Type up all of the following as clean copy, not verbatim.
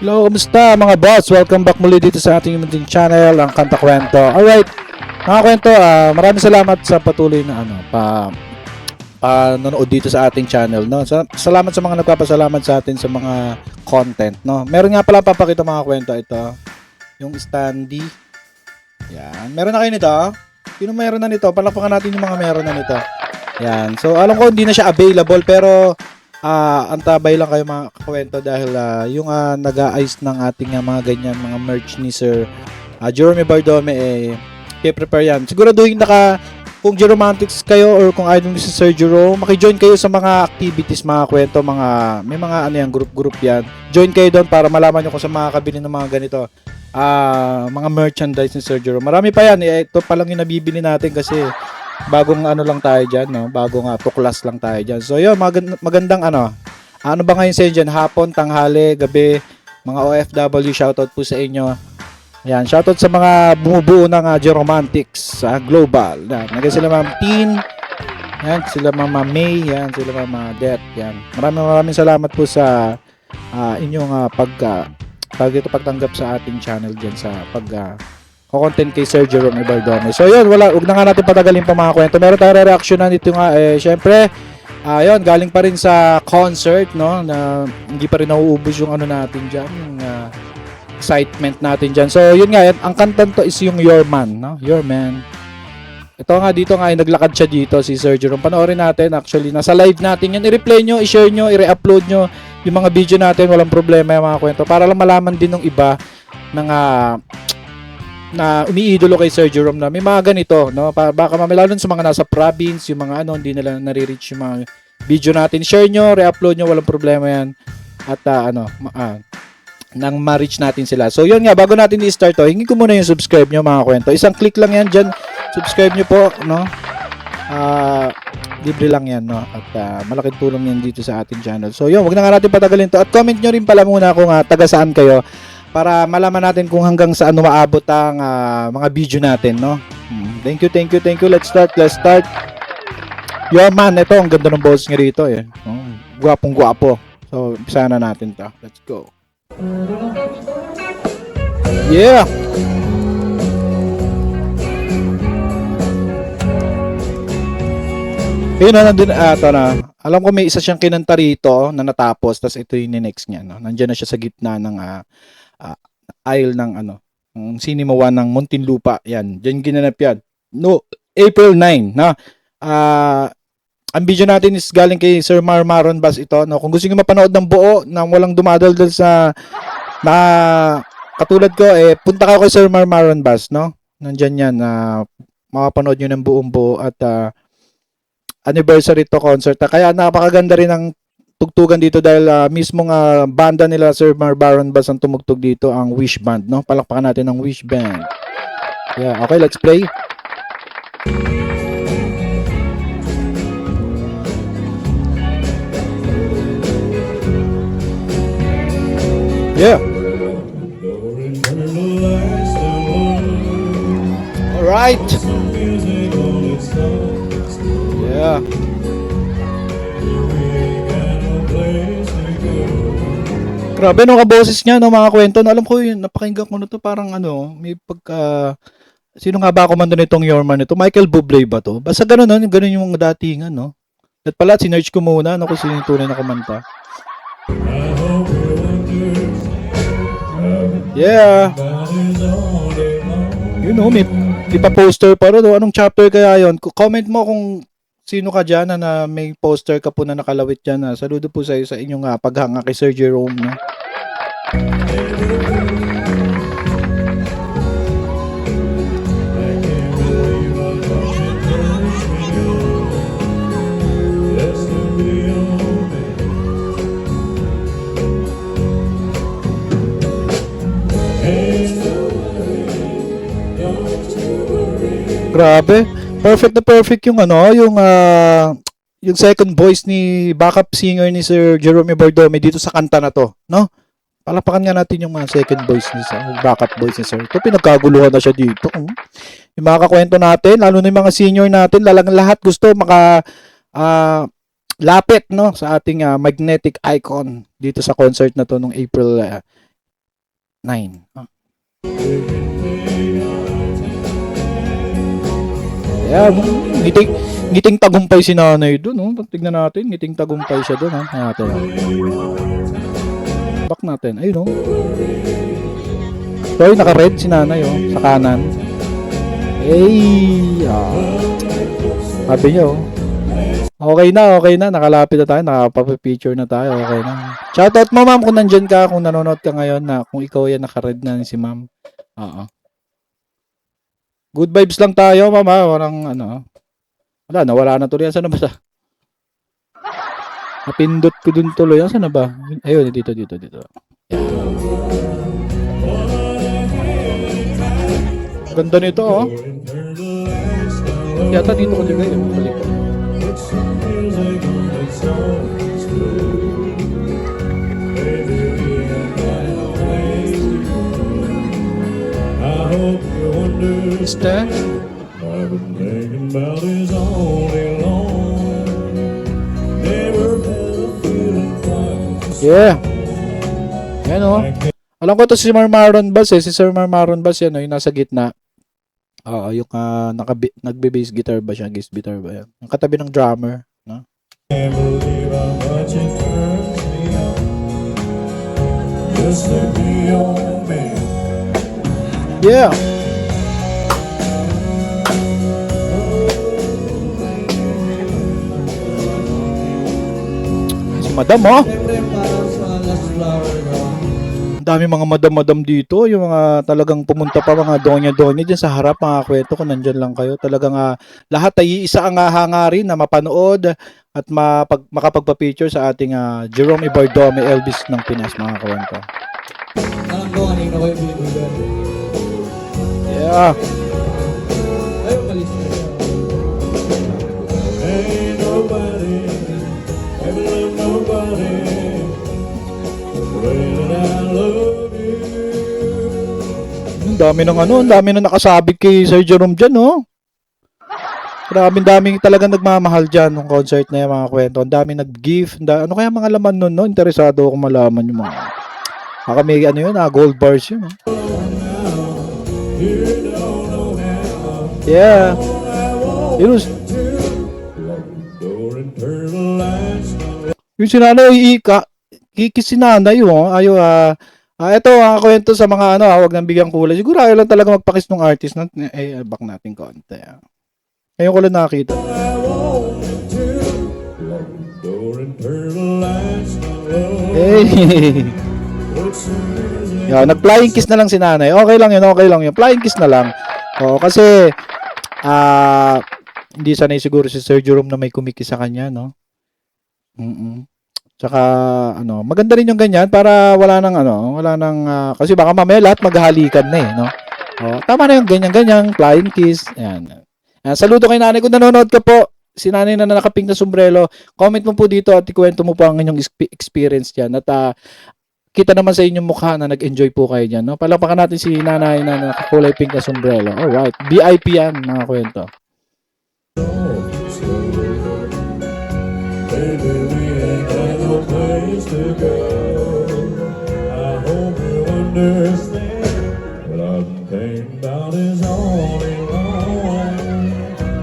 Hello, kumusta mga boss? Welcome back muli dito sa ating munting channel, ang Kanta Kwento. Alright, mga kwento, maraming salamat sa patuloy na nanonood dito sa ating channel, no? Salamat sa mga nagpapasalamat sa atin sa mga content, no? Meron nga pala papakita mga kwento ito, yung standee. Yan, meron na kayo nito? Sino meron na nito? Palakpakan natin yung mga meron na nito. Yan. So, alam ko hindi na siya available pero antabay lang kayo mga kakwento dahil yung nag-a-ice ng ating mga ganyan mga merch ni Sir Jerome Bardome prepare yan. Siguraduhin kung Jeromantics kayo or kung idol ni si Sir Jerome, maki-join kayo sa mga activities mga kwento, may mga group yan. Join kayo doon para malaman niyo kung sa makakabili ng mga ganito. Mga merchandise ni Sir Jerome. Marami pa yan. Ito pa lang yung nabibili natin kasi bagong lang tayo dyan, no? Bagong tuklas lang tayo dyan. So yun, magandang ano ba ngayon sa inyo dyan? Hapon, tanghali, gabi, mga OFW, shoutout po sa inyo. Yan, shoutout sa mga bumubuo ng Jeromantics global. Yan, nagyan sila Ma'am Teen, yan, sila Mama May, yan, sila Mama Det, yan. Maraming salamat po sa inyong pagtanggap sa ating channel dyan sa content kay Sir Jerome Bardome. So yun, wag na nga natin patagalin pa mga kwento. Meron tayong reaction dito nga syempre, yun, galing pa rin sa concert, no, na hindi pa rin nauubos yung natin diyan, yung excitement natin diyan. So yun nga, ang kanta to is yung Your Man, no? Your Man. Ito nga dito nga, naglakad siya dito si Sir Jerome. Panoorin natin, actually nasa live natin yan. I-replay nyo, i-share nyo, i-re-upload nyo yung mga video natin, walang problema yung mga kwento para lang malaman din ng iba na umiidolo kay Sir Jerome na may mga ganito, no? Baka lalo sa mga nasa province, yung mga hindi nila nare-reach yung mga video natin. Share nyo, re-upload nyo, walang problema yan. At nang ma-reach natin sila. So yun nga, bago natin i-start to, hingi ko muna yung subscribe nyo mga kwento. Isang click lang yan dyan, subscribe nyo po, no? Libre lang yan, no? At malaking tulong yan dito sa ating channel. So yun, wag na nga natin patagalin to. At comment nyo rin pala muna kung taga saan kayo, para malaman natin kung hanggang saan maabot ang mga video natin, no? Thank you. Let's start. Yo man, ito ang ganda ng boss nga rito eh. Gwapong-gwapo. So, umpisa na natin 'to. Let's go. Yeah. Ayun na, nandun, ito na. Alam ko may isa siyang kinanta rito na natapos, tapos ito yung next niya, no? Nandiyan na siya sa gitna ng aisle ng ng Cinema 1 ng Muntinlupa. Yan, diyan ginanap yan. No, April 9, na. Ang video natin is galing kay Sir Marmaron Bass ito, no. Kung gusto niyo mapanood ng buo nang walang dumadaldal sa katulad ko, punta kayo kay Sir Marmaron Bass, no. Nandiyan yan, makapanood niyo ng buong buo at anniversary to concert. Kaya napakaganda rin ang tugtugan dito dahil mismong banda nila Sir Marbaron Bass ang tumugtog dito, ang Wish Band, no? Palakpakan natin ang Wish Band. Yeah, okay, let's play. Yeah. All right. Yeah. Grabe nung kaboses niya, no, mga kwento. No, alam ko yun, napakinggan ko na to, parang may sino nga ba kumanda nitong Your Man nito? Michael Bublé ba to? Basta ganun, no? Ganun yung mga datingan, no? At pala, sinerch ko muna, no, kung sino yung tunay na kumanta. Yeah. You know, may pa poster pa rin, no? Anong chapter kaya yun? Comment mo kung sino ka dyan na may poster ka po na nakalawit dyan. Saludo po sa iyo sa inyong paghanga kay Sir Jerome, no? Grabe. Perfect na perfect yung yung second voice ni backup singer ni Sir Jerome Bardome dito sa kanta na to, no? Palakpakan nga natin yung second voice ni Sir, backup voice ni Sir. Ito pinagkaguluhan na siya dito. Yung mga kakwento natin, lalo na yung mga senior natin, lahat gusto lapit, no, sa ating magnetic icon dito sa concert na to nung April Ah. Yeah, ngiting tagumpay si nanay doon, no? Tignan natin, ngiting tagumpay siya doon, ha? Natin. Back natin. Ayun, no? So, naka-red si nanay, oh, sa kanan. Sabi niya, oh. Okay na. Nakalapit na tayo. Nakapapipicture na tayo. Okay na. Shoutout mo, ma'am, kung nandyan ka, kung nanonood ka ngayon na kung ikaw yan, naka-red na si ma'am. Oo. Good vibes lang tayo, ma'am, ha? Walang, ano, nawala na tuloy. Saan na ba sa? Napindot ko dun tuloy. Saan na ba? Ayun, dito. Ganda nito, oh. Yata dito ko ligay. Balik ko. Mister? Yeah. Yan, oh. Alam ko to si Marmaron Bass, eh. Si Sir Marmaron Bass yan, oh, yung nasa gitna. Oo, yung nagbe-bass guitar ba siya? Bass guitar ba yan? Yung katabi ng drummer, no? Yeah. Si Madam, oh. Ang dami mga madam-madam dito, yung mga talagang pumunta pa mga donya-donya dyan sa harap, mga kwento ko, nandyan lang kayo. Talagang lahat ay isa ang hangarin na mapanood at makapagpa-picture sa ating Jerome Ibardome Elvis ng Pinas, mga kwento. Yeah. Ang dami ng nakasabit kay Sir Jerome dyan, no? Daming talagang nagmamahal dyan ng concert na yung mga kwento. Ang dami nag-gift. Ano kaya mga laman nun, no? Interesado ako malaman yung mga... Baka may gold bars yun, no? Yeah. Yung sinanay, kikisinanay yun, ayaw, ito ang kwento sa mga wag nang bigyan kulay. Siguro ayaw lang talaga magpakis ng artist. Back natin konti. Ngayon ko lang nakita. Nag-flying kiss na lang si nanay. Okay lang yun. Flying kiss na lang. Kasi, hindi sanay siguro si Sir Jerome na may kumikis sa kanya, no? Tsaka maganda rin yung ganyan para wala nang kasi baka mamaya lahat maghahalikan na, no? Tama na yung ganyan flying kiss. Ayan. Saludo kay nanay kung nanonood ka po. Si nanay na nakapink na sombrero, comment mo po dito at ikwento mo po ang inyong experience diyan. At kita naman sa inyong mukha na nag-enjoy po kayo diyan, no? Palakpakan natin si nanay na nakakulay pink na sombrero. Alright, VIP yan, mga kwento. Place to go. I hope you understand what I've been thinking about is only wrong.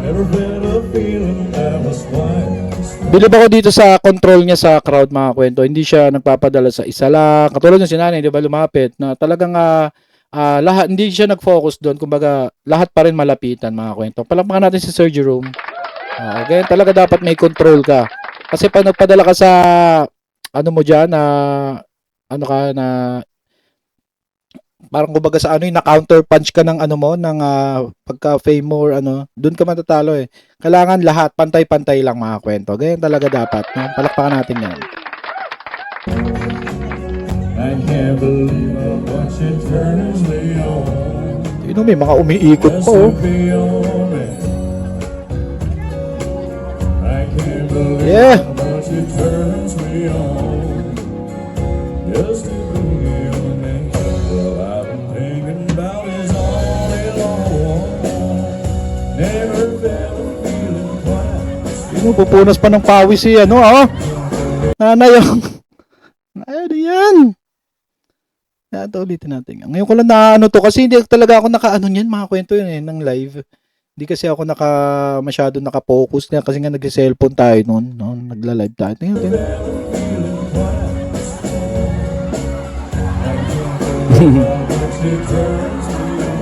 Never felt a feeling that was quite. Bilib ako dito sa control niya sa crowd, mga kwento. Hindi siya nagpapadala sa isa lang. Katulad ng sinanay, di ba, lumapit na talagang lahat, hindi siya nag-focus doon. Kumbaga, lahat pa rin malapitan, mga kwento. Palakpakan natin si Sir Jerome. Okay, talaga dapat may control ka. Kasi pag nagpadala ka sa mo dyan parang kumbaga sa na counter punch ka ng ng pagka fame mo or doon ka matatalo eh. Kailangan lahat pantay-pantay lang, mga kwento. Ganyan talaga dapat, no? Palakpakan natin yan. I can't believe how much it turns me on. May mga umiikot pa, oh. Yeah. It turns me on just to be your man. Well, I've been thinking about is all day long. Never felt a feeling quite. Pupunas pa ng pawis si nanay yung. Ano yan? Ito ulitin natin. Ngayon ko lang na ano to kasi hindi talaga ako naka-ano niyan mga kwento yun eh ng live. Hindi kasi ako masyado naka-focus na kasi nga nag-cellphone tayo noon, no? Nagla-live tayo. Tingnan natin.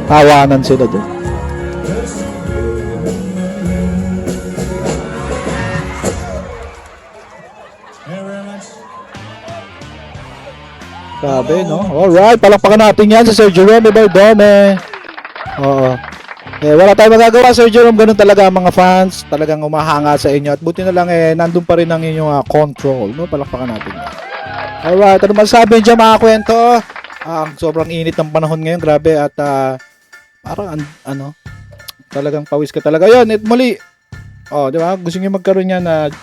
Tawanan sila doon. Sabi, no? Alright, palakpakan natin yan si Sir Jerome Baldome. Oo. Wala tayong magagawa, Sir Jerome. Ganun talaga ang mga fans. Talagang umahanga sa inyo. At buti na lang, nandun pa rin ang inyong control. No? Palakpakan natin yan. Alright, ano masasabi dyan mga kwento? Sobrang init ng panahon ngayon. Grabe. At parang, talagang pawis ka talaga. Yun, muli. Di ba? Gusto nyo magkaroon yan na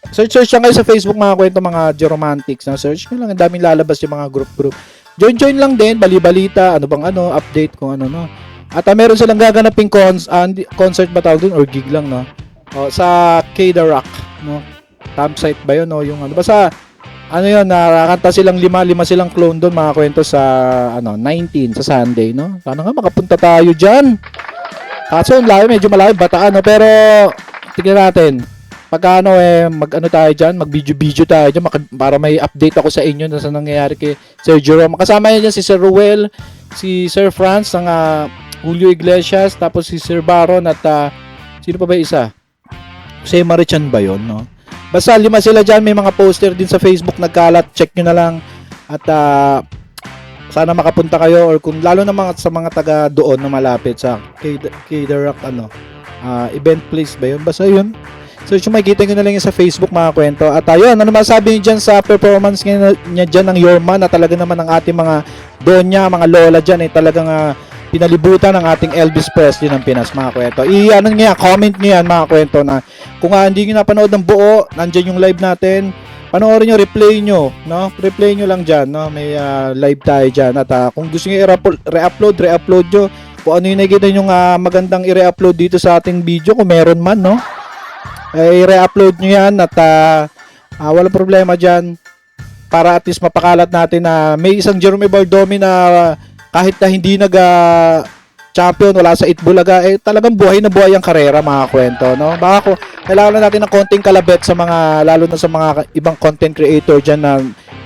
search lang kayo sa Facebook mga kwento, mga Geromantics. Search nyo lang, ang daming lalabas yung mga group. Join lang din, bali-balita, update kung ano, no. At meron silang gaganaping concert ba tawag dun or gig lang, no. Sa K The Rock, no. Campsite ba yun, no, yung basta yun, nakakanta silang lima silang clone doon mga kwento sa 19 sa Sunday, no. Sana nga makapunta tayo diyan. Kaso medyo malayo Bataan, no, pero tingnan natin. Pagka tayo dyan, mag-video tayo dyan para may update ako sa inyo na sa nangyayari kay Sir Jerome. Kasama niya dyan si Sir Ruel, si Sir Franz, ng Julio Iglesias, tapos si Sir Baron at sino pa ba isa? Jose Marichan ba yun, no? Basta 5 sila dyan, may mga poster din sa Facebook nagkalat, check nyo na lang at sana makapunta kayo or kung lalo na sa mga taga doon na malapit sa K The Rock, event place ba yun? Basta yun. So, makikita nyo na lang yun sa Facebook mga kwento. At ayun, ano masabi nyo dyan sa performance niya dyan ng Yorma na talaga naman ang ating mga donya, mga lola dyan talagang pinalibutan ng ating Elvis Presley ng Pinas mga kwento. Comment nyo yan mga kwento na kung hindi nyo napanood ng buo, nandyan yung live natin. Panoorin nyo, replay nyo, no? Replay nyo lang dyan, no? May live tayo dyan. At kung gusto nyo re-upload nyo. Kung ano yung nakikita nyo magandang i-re-upload dito sa ating video, kung meron man, no? I-re-upload nyo yan at walang problema dyan para at least mapakalat natin na may isang Jerome Baldome na kahit na hindi champion wala sa Itbulaga talagang buhay na buhay ang karera mga kwento, no? Baka kailangan na natin ng konting kalabit sa mga lalo na sa mga ibang content creator dyan na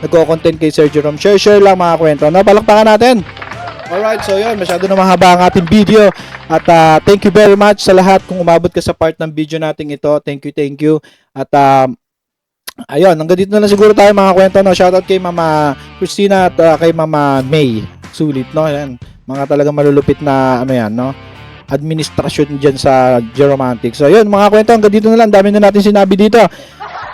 nagko-content kay Sir Jerome. Share lang mga kwento, no? Palakpakan natin. Alright, so yun, masyado na mahaba ang ating video at thank you very much sa lahat kung umabot ka sa part ng video natin ito. Thank you. At ayun, hanggang dito na lang siguro tayo mga kwento, no? Shoutout kay Mama Christina at kay Mama May. Sulit, no? Yan, mga talagang malulupit na no? Administrasyon dyan sa Geromantics. So yun, mga kwento, hanggang dito na lang. Dami na natin sinabi dito.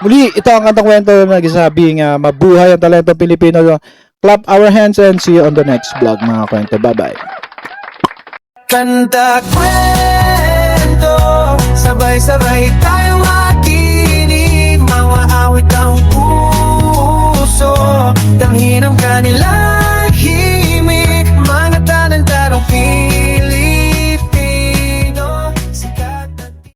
Muli, ito ang kantang kwento na nagsasabing mabuhay ang talento Pilipino. Clap our hands and see you on the next vlog mga kwento. Bye-bye. Kanta kwento, sabay-sabay tayong